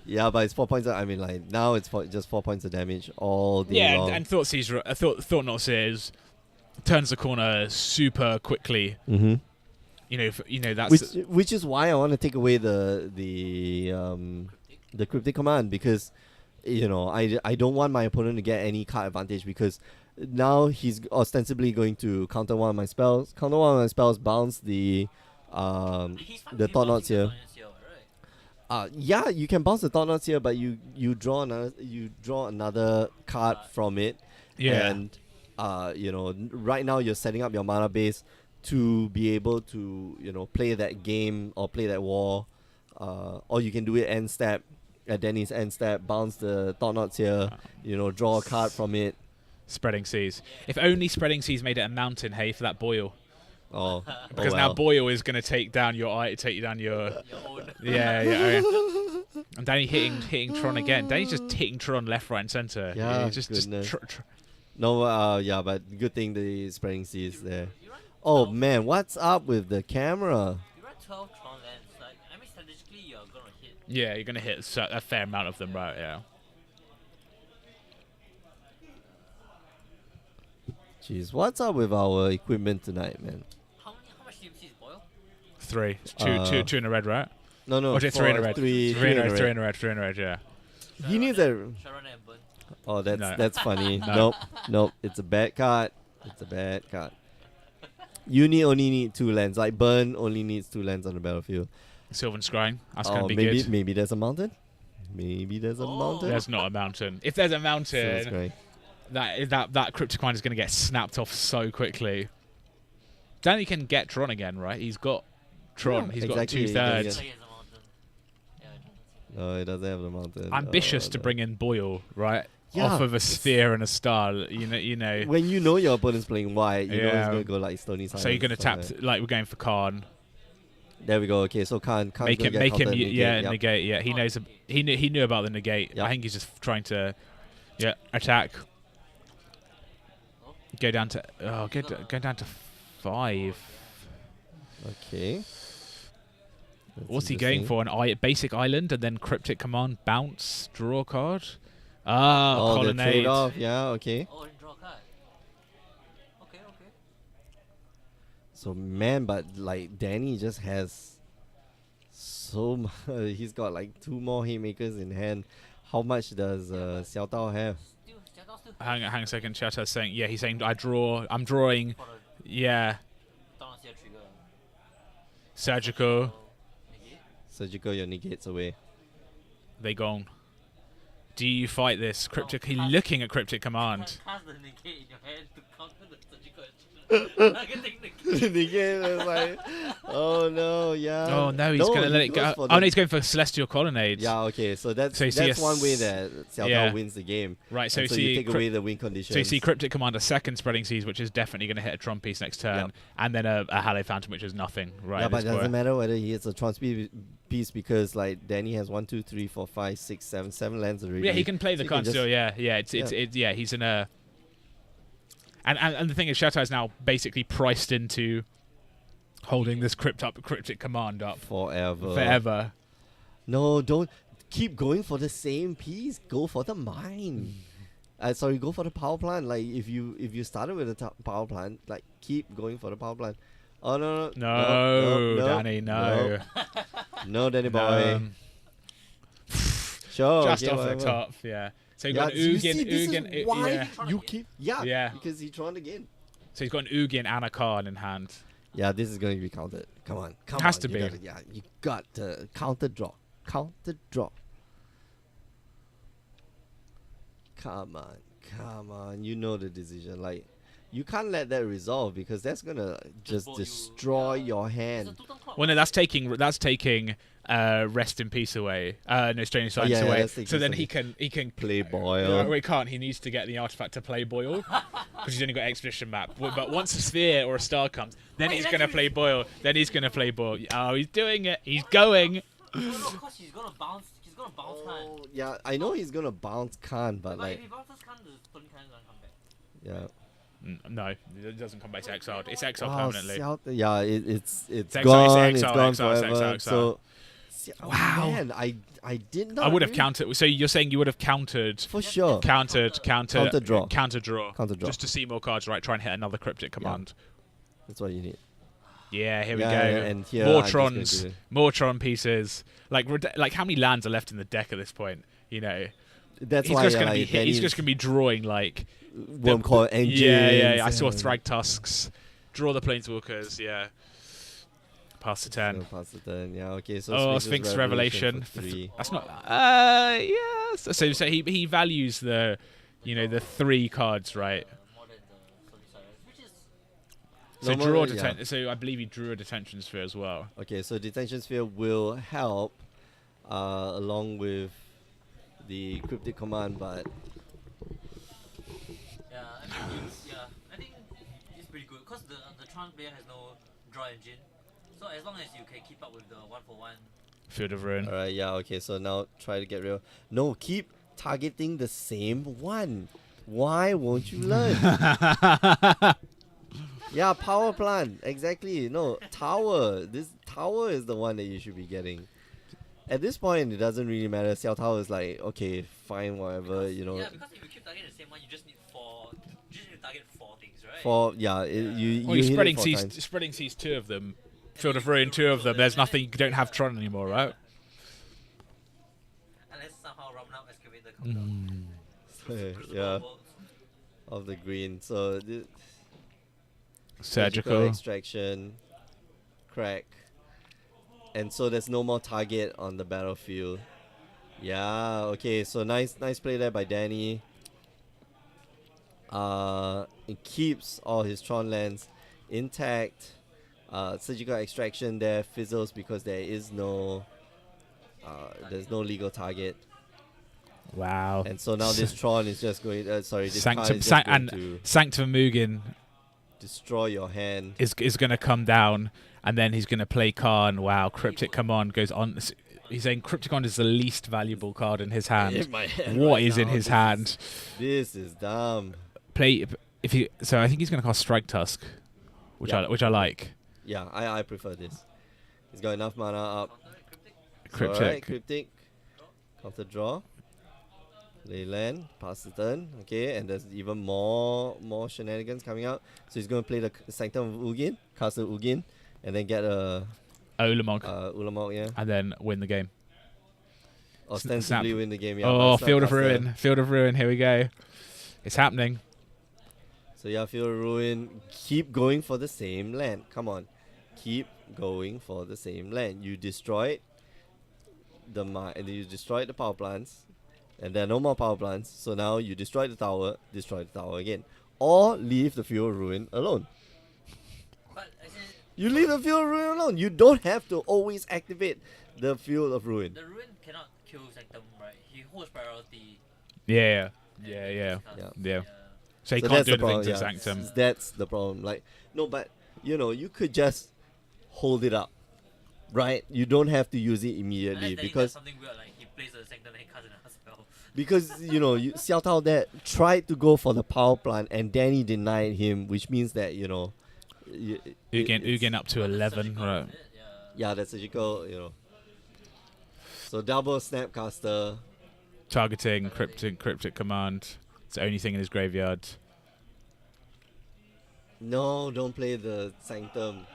Speaker 1: Yeah, but it's 4 points. I mean, like now it's just 4 points of damage all day
Speaker 2: Yeah,
Speaker 1: long.
Speaker 2: and Thought is turns the corner super quickly.
Speaker 1: Mm-hmm.
Speaker 2: That's
Speaker 1: Which is why I want to take away the cryptic command, because I don't want my opponent to get any card advantage, because now he's ostensibly going to counter one of my spells. Counter one of my spells, bounce the Thought Knots here. Yeah, you can bounce the Thought Knots here, but you draw another card from it.
Speaker 2: yeah.
Speaker 1: And right now you're setting up your mana base to be able to play that game or play that war, or you can do it end step at Danny's end step, bounce the Thought Knots here, draw a card from it.
Speaker 2: Spreading Seas. If only Spreading Seas made it a mountain, hey, for that Boyle.
Speaker 1: Oh,
Speaker 2: Because now Boyle is going to take down your eye, take you down your.
Speaker 3: Your own.
Speaker 2: Yeah. And Danny hitting Tron again. Danny's just hitting Tron left, right, and center.
Speaker 1: Yeah,
Speaker 2: just
Speaker 1: goodness. No, yeah, but good thing the Spreading Seas there. Oh man, what's up with the camera?
Speaker 3: You run 12 Tron lands. Like, I mean, strategically, you're gonna hit.
Speaker 2: Yeah, you're going to hit a fair amount of them, right? Yeah.
Speaker 1: Jeez, what's up with our equipment tonight, man?
Speaker 3: How much DMC is Boyle?
Speaker 2: 3. Two in a red, right?
Speaker 1: No,
Speaker 2: Or is it 3 in a red?
Speaker 1: Three in a red.
Speaker 2: 3 in a red, yeah.
Speaker 1: He needs a.
Speaker 3: Sharon and Burn.
Speaker 1: Oh, that's
Speaker 2: No.
Speaker 1: that's funny.
Speaker 2: No.
Speaker 1: Nope. It's a bad card. It's a bad card. Uni only need 2 lands. Like Burn only needs 2 lands on the battlefield.
Speaker 2: Sylvan Scrying. That's going
Speaker 1: Oh,
Speaker 2: to be good.
Speaker 1: maybe there's a mountain. Maybe there's a mountain.
Speaker 2: There's not a mountain. If there's a
Speaker 1: So
Speaker 2: mountain,
Speaker 1: it's great.
Speaker 2: that cryptic command is going to get snapped off so quickly. Danny can get Tron again, right? He's got Tron.
Speaker 1: Yeah,
Speaker 2: He's
Speaker 1: exactly.
Speaker 2: got 2/3.
Speaker 3: Looks like he has a mountain. Yeah, it doesn't.
Speaker 1: No, it doesn't have the mountain.
Speaker 2: Ambitious
Speaker 1: Oh,
Speaker 2: to
Speaker 1: no.
Speaker 2: bring in Boyle, right?
Speaker 1: Yeah,
Speaker 2: Off of a
Speaker 1: it's-
Speaker 2: sphere and a star. You know.
Speaker 1: When you know your opponent's playing white, you know
Speaker 2: Yeah.
Speaker 1: he's gonna go like Stony Silence.
Speaker 2: So you're going to tap,
Speaker 1: somewhere.
Speaker 2: like we're going for Karn.
Speaker 1: There we go. Okay, so Khan's
Speaker 2: Make
Speaker 1: gonna
Speaker 2: him,
Speaker 1: get
Speaker 2: make him,
Speaker 1: countered, yep.
Speaker 2: negate. Yeah, he
Speaker 3: Oh,
Speaker 2: knows.
Speaker 3: negate.
Speaker 2: He knew about the negate.
Speaker 1: Yep.
Speaker 2: I think he's just trying to, attack.
Speaker 3: Oh.
Speaker 2: Go down to go down to 5.
Speaker 1: Okay. That's
Speaker 2: What's he going
Speaker 1: interesting.
Speaker 2: for? An basic island and then cryptic command, bounce, draw a card. Ah,
Speaker 1: Oh, the
Speaker 2: colonnade.
Speaker 1: trade-off. Yeah. Okay.
Speaker 3: Oh, and draw a card. Okay.
Speaker 1: So man, but like Danny just has so much. He's got like 2 more haymakers in hand. How much does Xiao Tao have?
Speaker 3: Still, Shadow still
Speaker 2: Hang a second. Chatta's saying, yeah, he's saying I'm drawing.
Speaker 3: for the
Speaker 2: Yeah,
Speaker 3: Thanos here trigger.
Speaker 2: surgical.
Speaker 3: So, negate.
Speaker 1: Surgical your negates away.
Speaker 2: They gone. Do you fight this cryptic? He's
Speaker 3: cast-
Speaker 2: looking at cryptic command.
Speaker 3: Cast the negate in your hand to counter the surgical action. Targeting negate.
Speaker 1: Negate was like, oh no, yeah.
Speaker 2: Oh no, he's gonna let it
Speaker 1: goes
Speaker 2: go.
Speaker 1: for
Speaker 2: Oh
Speaker 1: the-
Speaker 2: no, he's going for celestial colonnades.
Speaker 1: Yeah, okay, so that's
Speaker 2: So you see
Speaker 1: that's
Speaker 2: a
Speaker 1: one way
Speaker 2: s-
Speaker 1: that Xiao
Speaker 2: yeah.
Speaker 1: Tao wins the game.
Speaker 2: Right. So
Speaker 1: And
Speaker 2: you
Speaker 1: so you
Speaker 2: see.
Speaker 1: take away the win conditions.
Speaker 2: So you see Cryptic Command a second Spreading Seas, which is definitely going to hit a Tron piece next turn,
Speaker 1: Yep.
Speaker 2: and then a Halo Phantom, which is nothing. Right.
Speaker 1: yeah,
Speaker 2: at
Speaker 1: but
Speaker 2: this
Speaker 1: it doesn't
Speaker 2: point.
Speaker 1: matter whether he hits a Tron piece because like Danny has 1, 2, 3, 4, 5, 6, 7 lands already.
Speaker 2: Yeah, he can play the
Speaker 1: So you
Speaker 2: card
Speaker 1: can
Speaker 2: still.
Speaker 1: just-
Speaker 2: Yeah. Yeah, he's in a. And the thing is, Shatter is now basically priced into holding this cryptic command up forever.
Speaker 1: No, don't keep going for the same piece. Go for the mine. Sorry, go for the power plant. Like if you started with the power plant, like keep going for the power plant. Oh no,
Speaker 2: No, Danny, no.
Speaker 1: No, Danny boy.
Speaker 2: Um,
Speaker 1: Sure,
Speaker 2: just
Speaker 1: okay,
Speaker 2: off the
Speaker 1: whatever.
Speaker 2: top, yeah. So you've
Speaker 1: Yeah,
Speaker 2: got
Speaker 1: you
Speaker 2: Ugin,
Speaker 1: see, this is
Speaker 2: Ugin,
Speaker 1: why
Speaker 2: yeah.
Speaker 1: you keep
Speaker 2: Yeah.
Speaker 1: because he troned again.
Speaker 2: So he's got an Ugin and a Karn in hand.
Speaker 1: Yeah, this is going to be counted. Come on,
Speaker 2: Has
Speaker 1: on,
Speaker 2: to
Speaker 1: you
Speaker 2: be.
Speaker 1: gotta- yeah, you got to counter draw. Counter draw. Come on. You know the decision. Like, you can't let that resolve because that's gonna just
Speaker 3: bore you,
Speaker 1: destroy
Speaker 3: yeah.
Speaker 1: your
Speaker 3: It's a
Speaker 1: hand.
Speaker 3: totem clock.
Speaker 2: Well, no, that's taking rest in peace away. No, strange silence
Speaker 1: yeah,
Speaker 2: away.
Speaker 1: that's taking
Speaker 2: So then
Speaker 1: something.
Speaker 2: he can
Speaker 1: Play
Speaker 2: No,
Speaker 1: boil.
Speaker 2: he can't. He needs to get the artifact to play boil because he's only got expedition map. But once a sphere or a star comes, then
Speaker 3: Wait,
Speaker 2: he's
Speaker 3: that's
Speaker 2: gonna
Speaker 3: really-
Speaker 2: play boil. Then he's gonna play boil. Oh, he's doing it. He's going.
Speaker 3: No, cause he's gonna bounce. He's gonna bounce Khan.
Speaker 1: Oh, yeah, I know he's gonna bounce Khan, but
Speaker 3: But
Speaker 1: like,
Speaker 3: if he bounces Khan, the Stone Khan is gonna come back.
Speaker 1: yeah.
Speaker 2: No, it doesn't come back. It's exiled. It's exiled
Speaker 1: Wow,
Speaker 2: permanently.
Speaker 1: yeah, it's
Speaker 2: exile,
Speaker 1: gone.
Speaker 2: it's
Speaker 1: It's
Speaker 2: exile,
Speaker 1: gone
Speaker 2: exile, it's
Speaker 1: forever.
Speaker 2: exile,
Speaker 1: So,
Speaker 2: Wow.
Speaker 1: man, I did not.
Speaker 2: I would have
Speaker 1: really-
Speaker 2: countered. So you're saying you would have countered,
Speaker 1: for sure.
Speaker 2: counter
Speaker 1: Counter draw.
Speaker 2: counter draw,
Speaker 1: Counter draw.
Speaker 2: just to see more cards. Right, try and hit another cryptic command.
Speaker 1: That's what you need.
Speaker 2: Yeah, here we
Speaker 1: Yeah,
Speaker 2: go.
Speaker 1: and here
Speaker 2: More
Speaker 1: I'm just gonna
Speaker 2: Trons,
Speaker 1: do it.
Speaker 2: more Tron pieces. Like how many lands are left in the deck at this point? You know,
Speaker 1: That's
Speaker 2: he's
Speaker 1: why
Speaker 2: just
Speaker 1: yeah,
Speaker 2: gonna
Speaker 1: like,
Speaker 2: be he's just gonna be drawing like
Speaker 1: Wormcore engines.
Speaker 2: yeah. I saw
Speaker 1: and-
Speaker 2: Thrag Tusks, draw the Planeswalkers. Yeah, pass the turn.
Speaker 1: So pass the turn. Yeah. Okay. So
Speaker 2: Oh, Sphinx Revelation.
Speaker 1: for 3.
Speaker 2: That's not. Yes. So he values the, the 3 cards, right?
Speaker 3: More than the Stone Cyrus, which is
Speaker 2: So
Speaker 1: No,
Speaker 2: draw
Speaker 1: more-
Speaker 2: detention.
Speaker 1: yeah.
Speaker 2: So I believe he drew a detention sphere as well.
Speaker 1: Okay. So detention sphere will help, along with the cryptic command, but
Speaker 3: I think it's pretty good because the Tron player has no draw engine, so as long as you can keep up with the 1-for-1.
Speaker 2: Field of Ruin.
Speaker 1: alright. Yeah. Okay. So now try to get real. No, keep targeting the same one. Why won't you learn? Yeah, power plant. Exactly. No, tower. This tower is the one that you should be getting. At this point, it doesn't really matter. Xiao Tao is like, okay, fine, whatever, you know.
Speaker 3: Yeah, because if you keep targeting the same one, you just need 4. You just need to target 4 things, right?
Speaker 1: For yeah, you
Speaker 2: Well,
Speaker 1: you
Speaker 2: you're
Speaker 1: hit it
Speaker 2: spreading
Speaker 1: 4
Speaker 2: seas.
Speaker 1: times.
Speaker 2: Spreading seas 2 of them. Field of Ruin 2 of them. There's nothing. You don't have Tron anymore, right?
Speaker 3: Unless somehow Ramnam Excavator comes out. Crucible
Speaker 1: Yeah,
Speaker 3: Bolts.
Speaker 1: of the green. So
Speaker 2: Surgical.
Speaker 1: extraction, crack, and so there's no more target on the battlefield. Yeah. Okay. So nice play there by Danny. It keeps all his Tron lands intact. Surgical extraction there fizzles because there is no there's no legal target,
Speaker 2: Wow.
Speaker 1: and so now this Tron is just going. Sorry, this card
Speaker 2: Sanctum
Speaker 1: is just going
Speaker 2: and
Speaker 1: to
Speaker 2: Sanctum Mugen
Speaker 1: destroy your hand.
Speaker 2: is going to come down, and then he's going to play Khan. Wow. Cryptic Command goes on. He's saying Cryptic Command is the least valuable card in his hand.
Speaker 1: In my hand
Speaker 2: What
Speaker 1: right
Speaker 2: is in
Speaker 1: now,
Speaker 2: his
Speaker 1: this
Speaker 2: hand?
Speaker 1: This is dumb.
Speaker 2: Play if he. So I think he's going to cast Strike Tusk, which
Speaker 1: Yeah.
Speaker 2: I like.
Speaker 1: Yeah, I prefer this. He's got enough mana up.
Speaker 3: Counter it, Cryptic.
Speaker 2: Cryptic.
Speaker 1: Alright, cryptic. Counter draw. They land, pass the turn. Okay, and there's even more shenanigans coming out. So he's going to play the Sanctum of Ugin, cast the Ugin, and then get a
Speaker 2: Olamog,
Speaker 1: Ulamog, yeah.
Speaker 2: and then win the game.
Speaker 1: Ostensibly
Speaker 2: snap.
Speaker 1: win the game, yeah.
Speaker 2: Oh,
Speaker 1: but it's not
Speaker 2: Field of
Speaker 1: caster.
Speaker 2: Ruin. Field of Ruin. Here we go. It's happening.
Speaker 1: So yeah, Field of Ruin. Keep going for the same land. Come on. Keep going for the same land. You destroyed you destroyed the power plants, and there are no more power plants. So now you destroy the tower again, or leave the Field of Ruin alone.
Speaker 3: But as in,
Speaker 1: You leave the Field of Ruin alone. You don't have to always activate the Field of Ruin.
Speaker 3: the Ruin cannot kill Sanctum, right? He holds priority.
Speaker 2: Yeah.
Speaker 3: and
Speaker 2: Yeah.
Speaker 3: then
Speaker 2: Yeah.
Speaker 3: he discards.
Speaker 2: Yeah. So he
Speaker 1: So
Speaker 2: can't
Speaker 1: that's
Speaker 2: do
Speaker 1: the
Speaker 2: anything
Speaker 1: problem.
Speaker 2: to
Speaker 1: Yeah,
Speaker 2: Sanctum.
Speaker 1: that's the problem. Like no, but you could just hold it up, right? You don't have to use it immediately
Speaker 3: Unless Danny does
Speaker 1: because
Speaker 3: something weird, like he plays the Sanctum and he casts another spell.
Speaker 1: Xiao Tao there tried to go for the power plant and Danny denied him, which means that
Speaker 2: Ugin up to 11.
Speaker 3: Surgical,
Speaker 2: Right.
Speaker 3: is it? Yeah.
Speaker 1: yeah, that's surgical. So double Snapcaster.
Speaker 2: Targeting cryptic command. It's the only thing in his graveyard.
Speaker 1: No, don't play the Sanctum.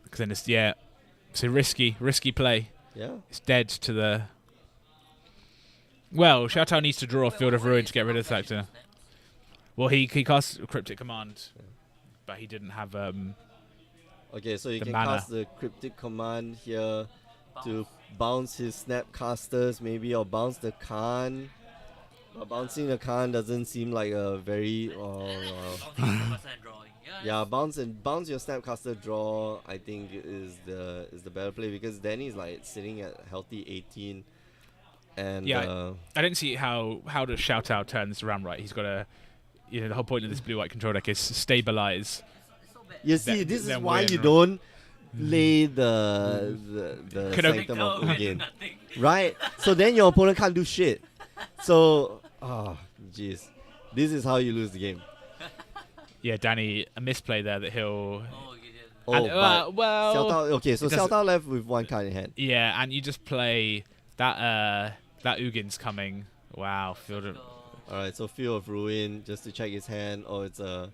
Speaker 2: Because then it's a risky play.
Speaker 1: Yeah.
Speaker 2: It's dead to the. Well, Xiao needs to draw a
Speaker 3: Wait,
Speaker 2: Field of
Speaker 3: what
Speaker 2: Ruin
Speaker 3: is
Speaker 2: to get rid of
Speaker 3: Confession
Speaker 2: Sanctum.
Speaker 3: Snaps?
Speaker 2: Well, he cast cryptic command, but he didn't have
Speaker 1: Okay, so you
Speaker 2: The
Speaker 1: can
Speaker 2: mana.
Speaker 1: cast the cryptic command here to
Speaker 3: Bounce.
Speaker 1: bounce his Snapcasters maybe, or bounce the Khan. But bouncing the Khan doesn't seem like a very yeah, bounce your Snapcaster draw. I think is the better play because Danny's like sitting at healthy 18, and
Speaker 2: I don't see how the shout out turns around right. He's got to, the whole point of this blue-white control deck is stabilize.
Speaker 1: You see, this is why you don't lay the Sanctum of Ugin, right? So then your opponent can't do shit. So, jeez, this is how you lose the game.
Speaker 2: Yeah, Danny, a misplay there that he'll.
Speaker 1: Okay, so Xiao Tao left with one card in hand.
Speaker 2: Yeah, and you just play that Ugin's coming. Wow, Field of.
Speaker 1: Alright, so Field of Ruin just to check his hand. Oh, it's a.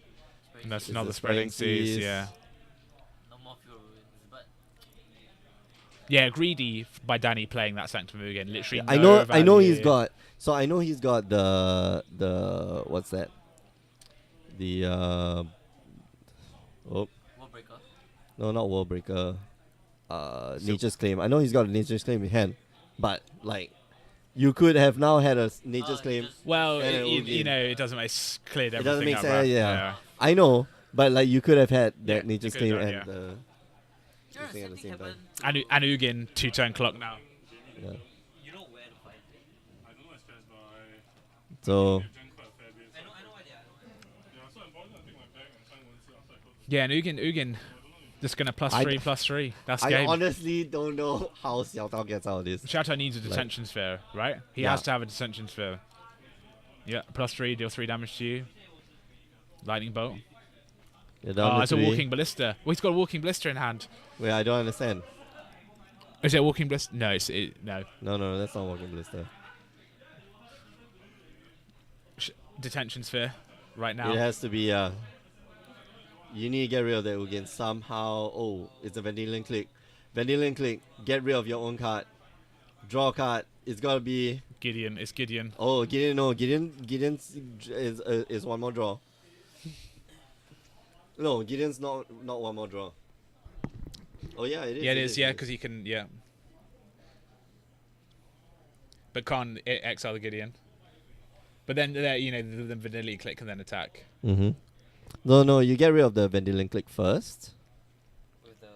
Speaker 2: That's another Spreading Seas. Yeah.
Speaker 3: No more Field of Ruins, but.
Speaker 2: Yeah, greedy by Danny playing that Sanctum of Ugin. Literally,
Speaker 1: I know he's got. So I know he's got the what's that? The
Speaker 3: Worldbreaker.
Speaker 1: No, not Worldbreaker. Nature's Claim. I know he's got a Nature's Claim in hand, but like, you could have now had a Nature's Claim.
Speaker 2: Well, it doesn't make clear everything.
Speaker 1: It doesn't make
Speaker 2: up,
Speaker 1: sense.
Speaker 2: right?
Speaker 1: Yeah, I know, but like you could have had that Nature's Claim and the thing at the same time.
Speaker 2: And Ugin 2-turn clock now.
Speaker 1: Yeah.
Speaker 3: You know where to find it.
Speaker 1: So.
Speaker 2: Yeah, and Ugin just gonna +3/+3. That's game.
Speaker 1: I honestly don't know how Xiao Tao gets out of this.
Speaker 2: Xiao Tao needs a detention sphere, right? He has to have a detention sphere. Yeah, +3, deal 3 damage to you. Lightning bolt. It's a walking ballista. Well, he's got a walking ballista in hand.
Speaker 1: Wait, I don't understand.
Speaker 2: Is it a walking ballista? No, no.
Speaker 1: No, that's not a walking ballista.
Speaker 2: Detention sphere, right now.
Speaker 1: It has to be. You need to get rid of that Ugin somehow. Oh, it's a Vendilion Clique. Vendilion Clique. Get rid of your own card. Draw a card. It's gotta be
Speaker 2: Gideon. It's Gideon.
Speaker 1: Oh, Gideon. No, Gideon is one more draw. No, Gideon's not one more draw. Oh yeah, it is.
Speaker 2: Yeah, it is. Yeah, because he can. Yeah. But can't exile the Gideon. But then, the Vendilion Clique can then attack.
Speaker 1: Mm-hmm. No, you get rid of the Vendilion Clique first.
Speaker 3: With the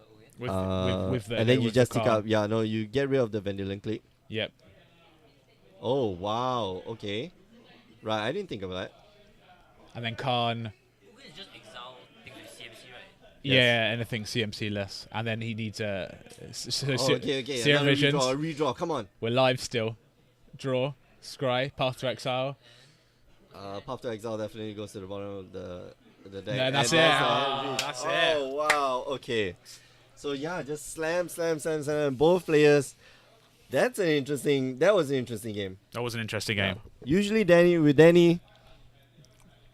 Speaker 3: Ugin?
Speaker 2: With the,
Speaker 1: and then you just take up. Yeah, no, you get rid of the Vendilion Clique.
Speaker 2: Yep.
Speaker 1: Oh, wow. Okay. Right, I didn't think of that.
Speaker 2: And then Khan.
Speaker 3: Ugin is just exile things with CMC, right?
Speaker 2: Yeah, anything CMC less. And then he needs a.
Speaker 1: Okay.
Speaker 2: Serum Visions.
Speaker 1: Redraw, come on.
Speaker 2: We're live still. Draw. Scry. Path to Exile.
Speaker 1: Path to Exile definitely goes to the bottom of the deck.
Speaker 2: No, that's it.
Speaker 1: That's it. Oh, wow. Okay. So, yeah, just slam. Both players. That was an interesting game.
Speaker 2: That was an interesting game.
Speaker 1: Usually, Danny,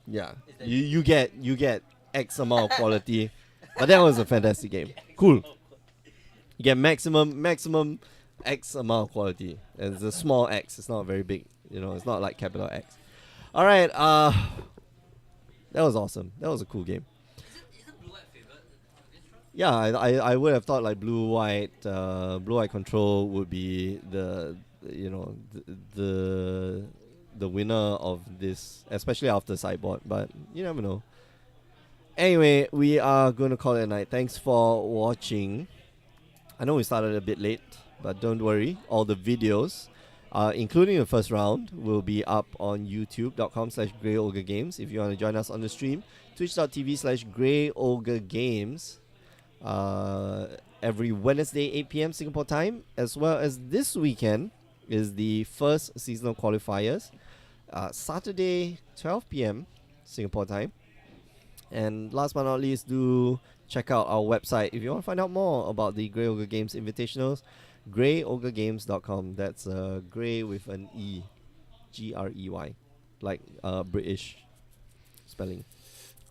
Speaker 1: yeah, you get X amount of quality, but that was a fantastic game. Cool. You get maximum X amount of quality. And it's a small X. It's not very big. It's not like capital X. All right. That was awesome. That was a cool game.
Speaker 3: Isn't Blue White favored?
Speaker 1: Yeah, I would have thought like blue white control would be the winner of this, especially after sideboard. But you never know. Anyway, we are going to call it a night. Thanks for watching. I know we started a bit late, but don't worry. All the videos, including the first round, will be up on youtube.com/GreyOgreGames. If you want to join us on the stream, twitch.tv/GreyOgreGames. Every Wednesday, 8 p.m. Singapore time, as well as this weekend is the first seasonal qualifiers. Saturday, 12 p.m. Singapore time. And last but not least, do check out our website if you want to find out more about the Grey Ogre Games Invitationals. GreyOgreGames.com. That's Grey with an E, Grey, like British spelling.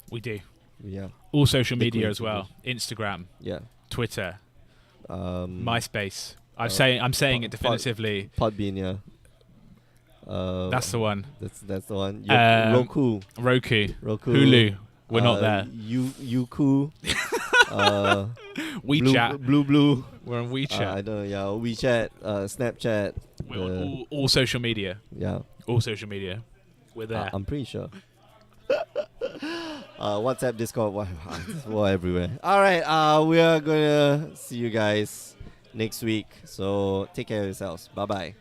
Speaker 2: We do.
Speaker 1: Yeah.
Speaker 2: All social media as well. Instagram.
Speaker 1: Yeah.
Speaker 2: Twitter. MySpace. I'm saying it definitively.
Speaker 1: Podbean, yeah.
Speaker 2: That's the one.
Speaker 1: That's the one. Yeah, Roku.
Speaker 2: Hulu. We're not there.
Speaker 1: Youku.
Speaker 2: WeChat.
Speaker 1: Blue.
Speaker 2: We're on WeChat.
Speaker 1: I don't know. Yeah, WeChat, Snapchat.
Speaker 2: We're on all social media.
Speaker 1: Yeah.
Speaker 2: All social media. We're there.
Speaker 1: I'm pretty sure. WhatsApp, Discord, we're everywhere. All right, we are gonna see you guys next week. So take care of yourselves. Bye bye.